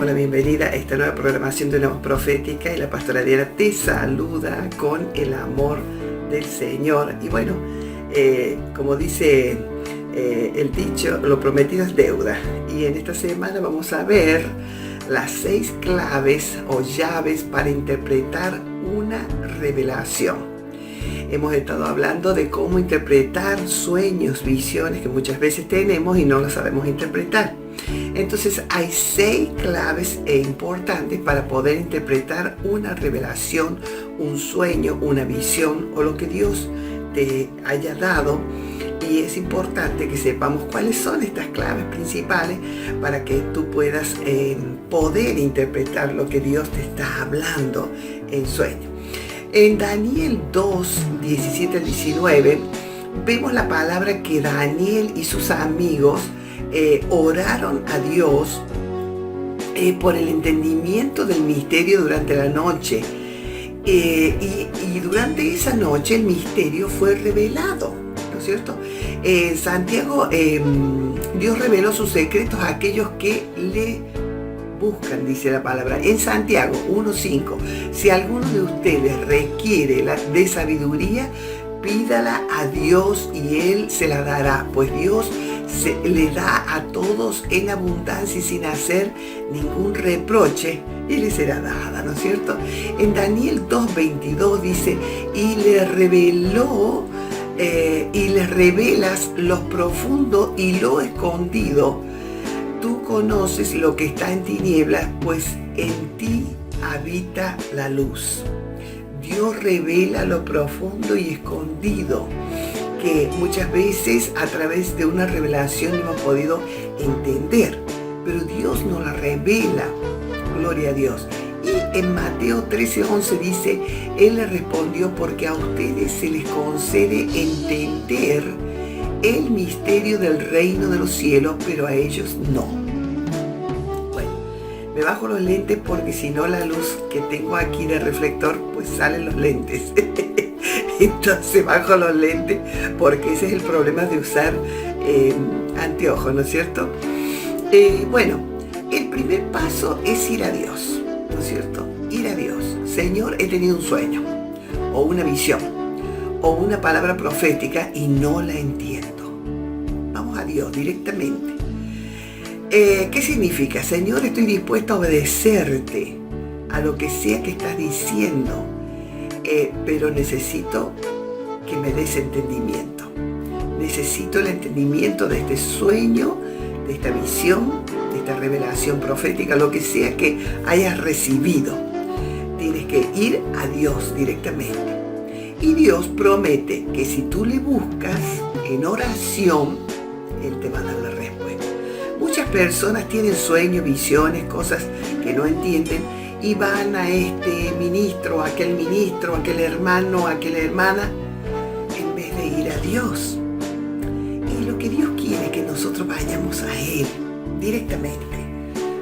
damos la bienvenida a esta nueva programación de Una Voz Profética y la pastora Diana te saluda con el amor del Señor. Y bueno, como dice el dicho, lo prometido es deuda. Y en esta semana vamos a ver las 6 claves o llaves para interpretar una revelación. Hemos estado hablando de cómo interpretar sueños, visiones que muchas veces tenemos y no las sabemos interpretar. Entonces hay 6 claves importantes para poder interpretar una revelación, un sueño, una visión o lo que Dios te haya dado. Y es importante que sepamos cuáles son estas claves principales para que tú puedas poder interpretar lo que Dios te está hablando en sueño. En Daniel 2, 17 al 19, vemos la palabra que Daniel y sus amigos oraron a Dios por el entendimiento del misterio durante la noche. Y durante esa noche el misterio fue revelado, ¿no es cierto? En Santiago, Dios reveló sus secretos a aquellos que le buscan, dice la palabra. En Santiago 1:5, si alguno de ustedes requiere de sabiduría, pídala a Dios y Él se la dará, pues Dios le da a todos en abundancia y sin hacer ningún reproche, y le será dada, ¿no es cierto? En Daniel 2:22 dice, y le reveló, y les revelas lo profundo y lo escondido. Tú conoces lo que está en tinieblas, pues en ti habita la luz. Dios revela lo profundo y escondido, que muchas veces a través de una revelación hemos podido entender, pero Dios nos la revela. Gloria a Dios. Y en Mateo 13:11 dice, Él le respondió, porque a ustedes se les concede entender el misterio del reino de los cielos, pero a ellos no. Bueno, me bajo los lentes porque si no la luz que tengo aquí de reflector, pues salen los lentes. Entonces bajo los lentes porque ese es el problema de usar anteojos, ¿no es cierto? Bueno, el primer paso es ir a Dios, ¿no es cierto? Ir a Dios. Señor, he tenido un sueño o una visión o una palabra profética y no la entiendo. Vamos a Dios directamente. ¿Qué significa? Señor, estoy dispuesto a obedecerte a lo que sea que estás diciendo, pero necesito que me des entendimiento. Necesito el entendimiento de este sueño, de esta visión, de esta revelación profética, lo que sea que hayas recibido. Tienes que ir a Dios directamente. Y Dios promete que si tú le buscas en oración, Él te va a dar la respuesta. Muchas personas tienen sueños, visiones, cosas que no entienden y van a este ministro, aquel hermano, aquella hermana, en vez de ir a Dios. Y lo que Dios quiere es que nosotros vayamos a Él directamente.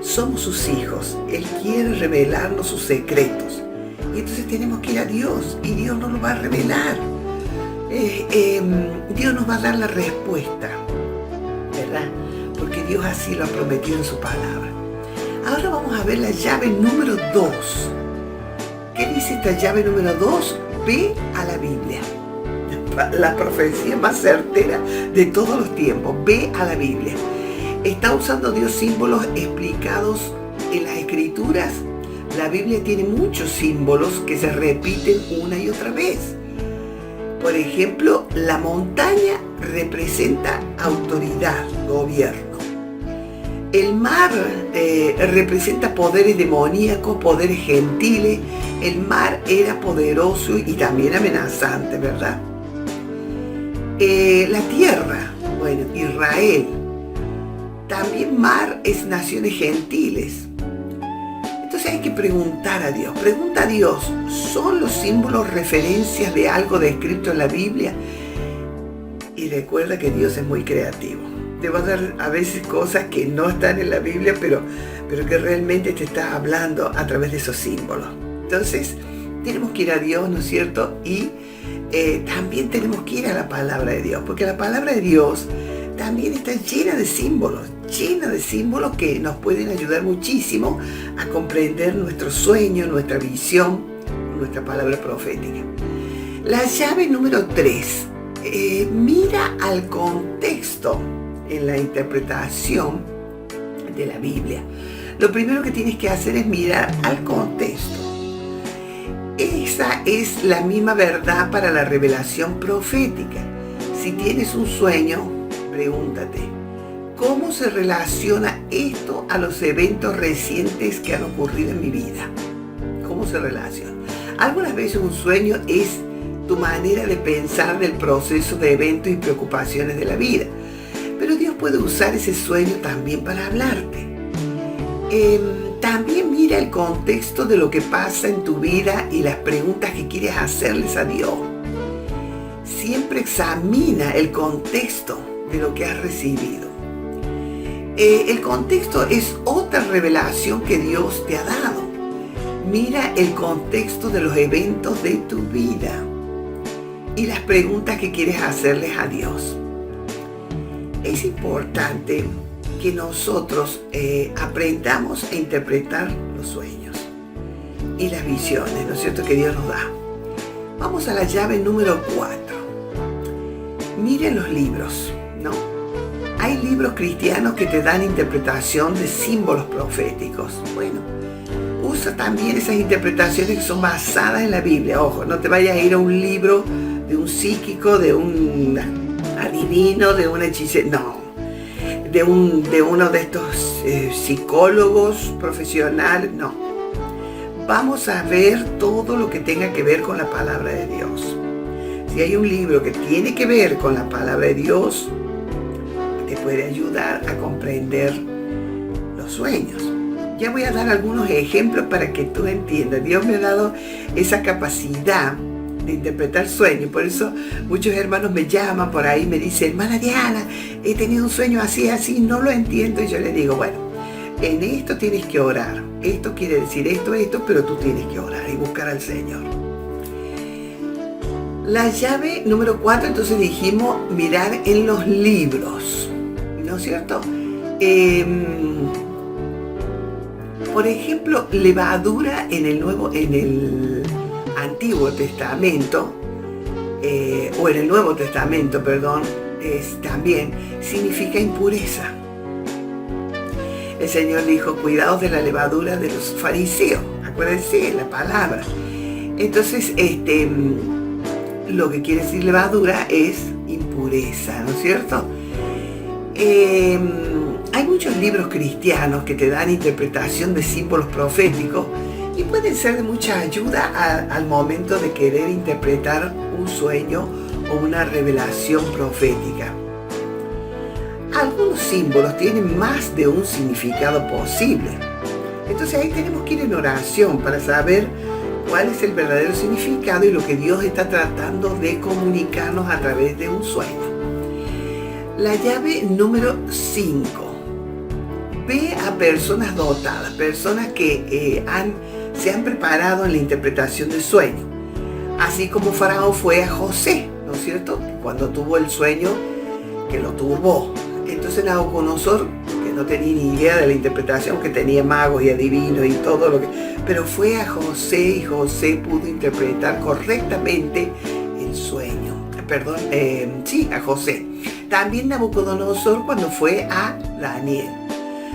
Somos sus hijos. Él quiere revelarnos sus secretos. Y entonces tenemos que ir a Dios y Dios nos lo va a revelar. Dios nos va a dar la respuesta, ¿verdad? Porque Dios así lo ha prometido en su palabra. Ahora vamos a ver la llave número 2. ¿Qué dice esta llave número 2? Ve a la Biblia. La profecía más certera de todos los tiempos. Ve a la Biblia. ¿Está usando Dios símbolos explicados en las Escrituras? La Biblia tiene muchos símbolos que se repiten una y otra vez. Por ejemplo, la montaña representa autoridad, gobierno. El mar representa poderes demoníacos, poderes gentiles. El mar era poderoso y también amenazante, ¿verdad? La tierra, bueno, Israel. También mar es naciones gentiles. Entonces hay que preguntar a Dios. Pregunta a Dios, ¿son los símbolos referencias de algo descrito en la Biblia? Y recuerda que Dios es muy creativo. Te va a dar a veces cosas que no están en la Biblia, pero que realmente te está hablando a través de esos símbolos. Entonces, tenemos que ir a Dios, ¿no es cierto? Y también tenemos que ir a la palabra de Dios, porque la palabra de Dios también está llena de símbolos, llena de símbolos que nos pueden ayudar muchísimo a comprender nuestro sueño, nuestra visión, nuestra palabra profética. La llave número 3. Mira al contexto en la interpretación de la Biblia. Lo primero que tienes que hacer es mirar al contexto. Esa es la misma verdad para la revelación profética. Si tienes un sueño, pregúntate, ¿cómo se relaciona esto a los eventos recientes que han ocurrido en mi vida? ¿Cómo se relaciona? Algunas veces un sueño es tu manera de pensar del proceso de eventos y preocupaciones de la vida. Pero Dios puede usar ese sueño también para hablarte. También mira el contexto de lo que pasa en tu vida y las preguntas que quieres hacerles a Dios. Siempre examina el contexto de lo que has recibido. El contexto es otra revelación que Dios te ha dado. Mira el contexto de los eventos de tu vida y las preguntas que quieres hacerles a Dios. Es importante que nosotros aprendamos a interpretar los sueños y las visiones, ¿no es cierto?, que Dios nos da. Vamos a la llave número 4. Miren los libros, ¿no? Hay libros cristianos que te dan interpretación de símbolos proféticos. Bueno, usa también esas interpretaciones que son basadas en la Biblia. Ojo, no te vayas a ir a un libro de un psíquico, de un adivino, de un hechicero, no. De uno de estos psicólogos profesionales, no. Vamos a ver todo lo que tenga que ver con la palabra de Dios. Si hay un libro que tiene que ver con la palabra de Dios, te puede ayudar a comprender los sueños. Ya voy a dar algunos ejemplos para que tú entiendas. Dios me ha dado esa capacidad de interpretar sueños. Por eso muchos hermanos me llaman por ahí y me dicen, hermana Diana, he tenido un sueño así, no lo entiendo. Y yo les digo, bueno, en esto tienes que orar. Esto quiere decir esto, pero tú tienes que orar y buscar al Señor. La llave número 4, entonces dijimos, mirar en los libros, ¿no es cierto? Por ejemplo, levadura en el Antiguo Testamento, o en el Nuevo Testamento, perdón, también significa impureza. El Señor dijo, cuidaos de la levadura de los fariseos, acuérdense la palabra. Entonces, lo que quiere decir levadura es impureza, ¿no es cierto? Hay muchos libros cristianos que te dan interpretación de símbolos proféticos y pueden ser de mucha ayuda al momento de querer interpretar un sueño o una revelación profética. Algunos símbolos tienen más de un significado posible. Entonces ahí tenemos que ir en oración para saber cuál es el verdadero significado y lo que Dios está tratando de comunicarnos a través de un sueño. La llave número 5. Ve a personas dotadas, personas que se han preparado en la interpretación del sueño. Así como Faraón fue a José, ¿no es cierto? Cuando tuvo el sueño que lo turbó. Entonces Nabucodonosor, que no tenía ni idea de la interpretación, que tenía magos y adivinos y todo lo que... Pero fue a José y José pudo interpretar correctamente el sueño. Perdón, a José. También Nabucodonosor cuando fue a Daniel.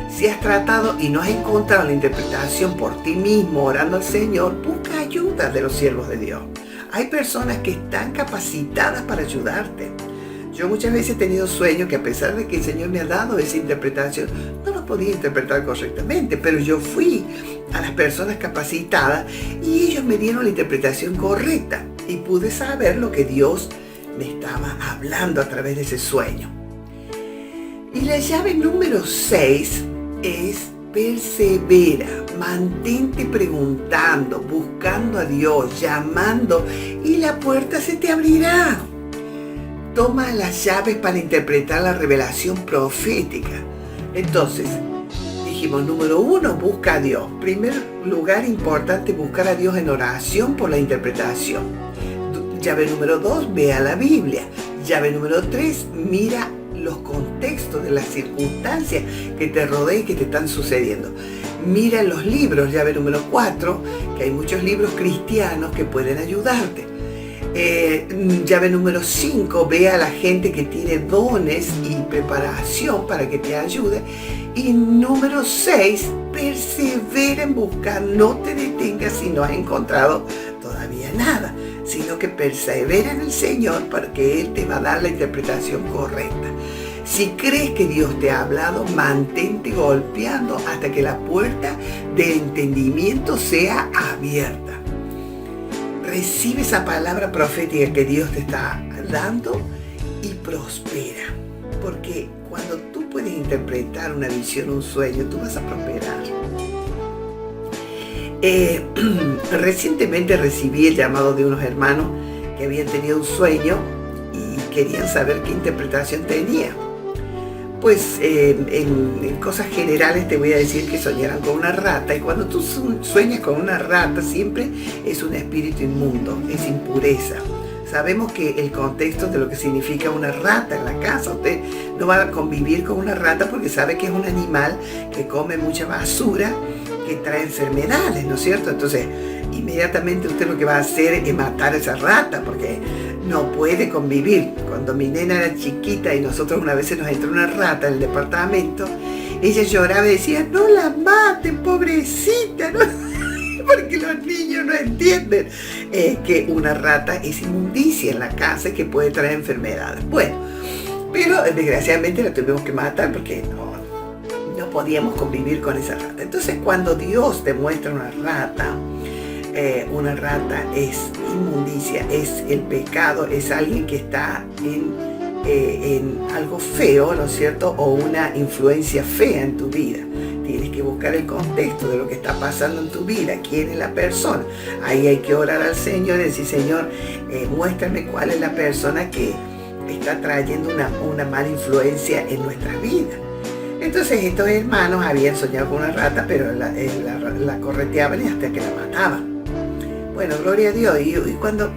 Si has tratado y no has encontrado la interpretación por ti mismo orando al Señor, busca ayuda de los siervos de Dios. Hay personas que están capacitadas para ayudarte. Yo muchas veces he tenido sueños que a pesar de que el Señor me ha dado esa interpretación, no los podía interpretar correctamente, pero yo fui a las personas capacitadas y ellos me dieron la interpretación correcta y pude saber lo que Dios me estaba hablando a través de ese sueño. Y la llave número 6 es persevera, mantente preguntando, buscando a Dios, llamando y la puerta se te abrirá. Toma las llaves para interpretar la revelación profética. Entonces, dijimos, número 1, busca a Dios. Primer lugar importante, buscar a Dios en oración por la interpretación. Llave número 2, ve a la Biblia. Llave número 3, mira los contextos de las circunstancias que te rodean y que te están sucediendo. Mira en los libros, llave número 4, que hay muchos libros cristianos que pueden ayudarte. Llave número 5, ve a la gente que tiene dones y preparación para que te ayude. Y número 6, persevera en buscar, no te detengas si no has encontrado todavía nada, sino que persevera en el Señor porque Él te va a dar la interpretación correcta. Si crees que Dios te ha hablado, mantente golpeando hasta que la puerta de entendimiento sea abierta. Recibe esa palabra profética que Dios te está dando y prospera. Porque cuando tú puedes interpretar una visión, un sueño, tú vas a prosperar. Recientemente recibí el llamado de unos hermanos que habían tenido un sueño y querían saber qué interpretación tenía. Pues en cosas generales te voy a decir que soñaron con una rata, y cuando tú sueñas con una rata siempre es un espíritu inmundo, es impureza. Sabemos que el contexto de lo que significa una rata en la casa, usted no va a convivir con una rata porque sabe que es un animal que come mucha basura, que trae enfermedades, ¿no es cierto? Entonces inmediatamente usted lo que va a hacer es matar a esa rata porque no puede convivir. Cuando mi nena era chiquita y nosotros una vez se nos entró una rata en el departamento, ella lloraba y decía, no la maten, pobrecita, ¿no? Porque los niños no entienden que una rata es inmundicia en la casa y que puede traer enfermedades. Bueno, pero desgraciadamente la tuvimos que matar porque no podíamos convivir con esa rata. Entonces cuando Dios te muestra una rata es inmundicia, es el pecado, es alguien que está en algo feo, ¿no es cierto? O una influencia fea en tu vida. Tienes que buscar el contexto de lo que está pasando en tu vida, quién es la persona. Ahí hay que orar al Señor y decir, Señor, muéstrame cuál es la persona que está trayendo una mala influencia en nuestras vidas. Entonces estos hermanos habían soñado con una rata, pero la correteaban y hasta que la mataban. Bueno, gloria a Dios. Y cuando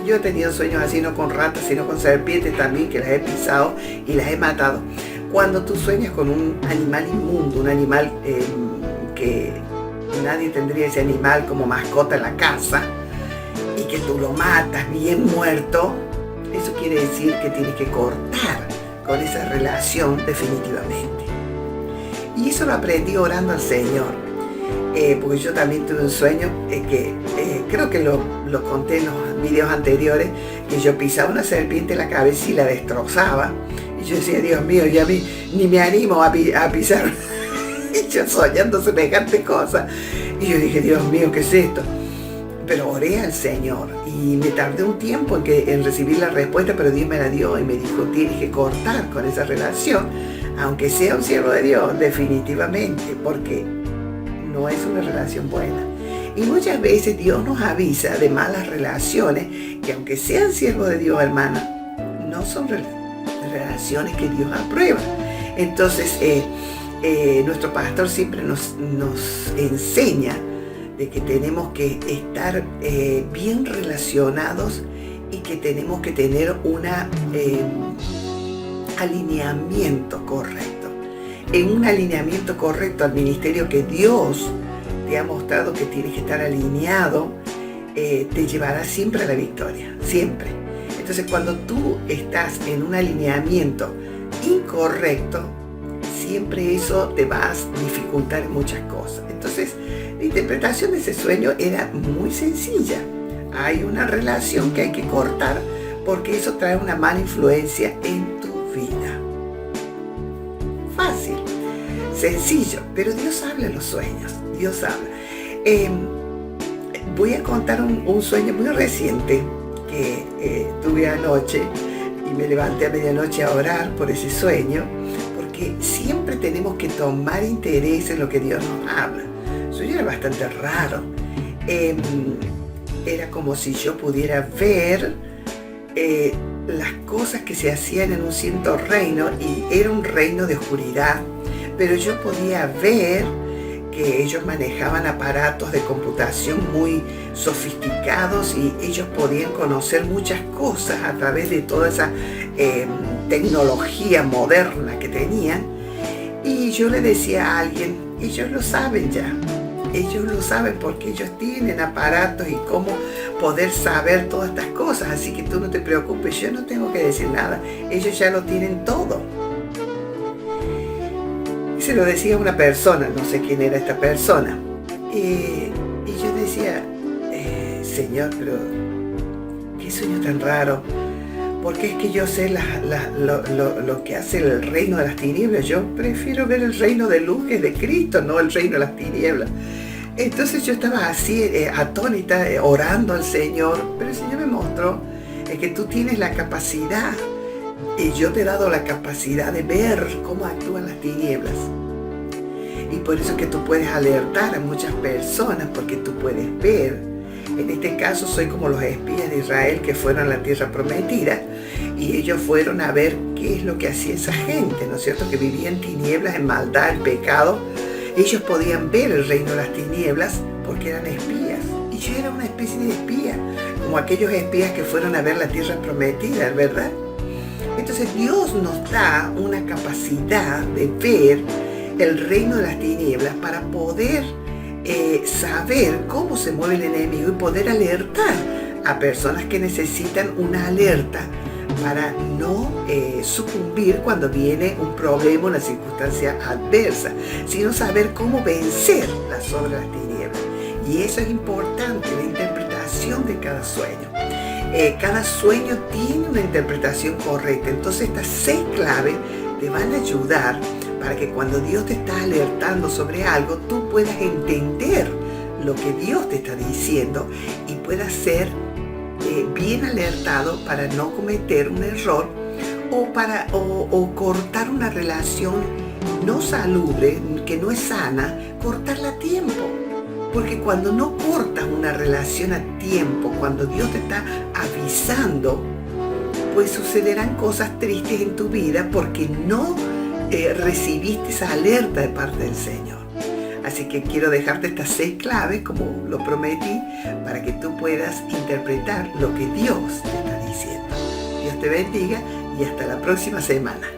yo he tenido sueños así, no con ratas, sino con serpientes también, que las he pisado y las he matado. Cuando tú sueñas con un animal inmundo, un animal que nadie tendría ese animal como mascota en la casa, y que tú lo matas bien muerto, eso quiere decir que tienes que cortar con esa relación definitivamente. Y eso lo aprendí orando al Señor. Porque yo también tuve un sueño que creo que lo conté en los videos anteriores, que yo pisaba una serpiente en la cabeza y la destrozaba. Y yo decía, Dios mío, ya ni me animo a pisar. Y yo soñando semejante cosa. Y yo dije, Dios mío, ¿qué es esto? Pero oré al Señor y me tardé un tiempo en recibir la respuesta, pero Dios me la dio y me dijo, tienes que cortar con esa relación, aunque sea un siervo de Dios, definitivamente, porque no es una relación buena. Y muchas veces Dios nos avisa de malas relaciones que, aunque sean siervos de Dios, hermana, no son relaciones que Dios aprueba. Entonces nuestro pastor siempre nos enseña de que tenemos que estar bien relacionados y que tenemos que tener un alineamiento correcto. En un alineamiento correcto al ministerio que Dios te ha mostrado que tienes que estar alineado, te llevará siempre a la victoria, siempre. Entonces cuando tú estás en un alineamiento incorrecto, siempre eso te va a dificultar muchas cosas. Entonces la interpretación de ese sueño era muy sencilla. Hay una relación que hay que cortar porque eso trae una mala influencia en tu vida. Fácil, sencillo, pero Dios habla en los sueños. Dios habla. Voy a contar un sueño muy reciente que tuve anoche y me levanté a medianoche a orar por ese sueño, porque siempre tenemos que tomar interés en lo que Dios nos habla. El sueño era bastante raro. Era como si yo pudiera ver las cosas que se hacían en un cierto reino, y era un reino de oscuridad, pero yo podía ver que ellos manejaban aparatos de computación muy sofisticados y ellos podían conocer muchas cosas a través de toda esa tecnología moderna que tenían. Y yo le decía a alguien, ellos lo saben ya. Ellos lo saben porque ellos tienen aparatos y cómo poder saber todas estas cosas. Así que tú no te preocupes, yo no tengo que decir nada. Ellos ya lo tienen todo. Y se lo decía a una persona, no sé quién era esta persona. Y yo decía, Señor, pero qué sueño tan raro. Porque es que yo sé lo que hace el reino de las tinieblas. Yo prefiero ver el reino de luz que es de Cristo, no el reino de las tinieblas. Entonces yo estaba así, atónita, orando al Señor. Pero el Señor me mostró que tú tienes la capacidad, y yo te he dado la capacidad de ver cómo actúan las tinieblas. Y por eso es que tú puedes alertar a muchas personas, porque tú puedes ver. En este caso soy como los espías de Israel que fueron a la tierra prometida y ellos fueron a ver qué es lo que hacía esa gente, ¿no es cierto? Que vivía en tinieblas, en maldad, en pecado. Ellos podían ver el reino de las tinieblas porque eran espías. Y yo era una especie de espía, como aquellos espías que fueron a ver la tierra prometida, ¿verdad? Entonces Dios nos da una capacidad de ver el reino de las tinieblas para poder saber cómo se mueve el enemigo y poder alertar a personas que necesitan una alerta para no sucumbir cuando viene un problema, una circunstancia adversa, sino saber cómo vencer las obras de las tinieblas. Y eso es importante, la interpretación de cada sueño. Cada sueño tiene una interpretación correcta, entonces estas 6 claves te van a ayudar para que cuando Dios te está alertando sobre algo, tú puedas entender lo que Dios te está diciendo y puedas ser bien alertado para no cometer un error o cortar una relación no salubre, que no es sana, cortarla a tiempo. Porque cuando no cortas una relación a tiempo, cuando Dios te está avisando, pues sucederán cosas tristes en tu vida porque no recibiste esa alerta de parte del Señor. Así que quiero dejarte estas 6 claves, como lo prometí, para que tú puedas interpretar lo que Dios te está diciendo. Dios te bendiga y hasta la próxima semana.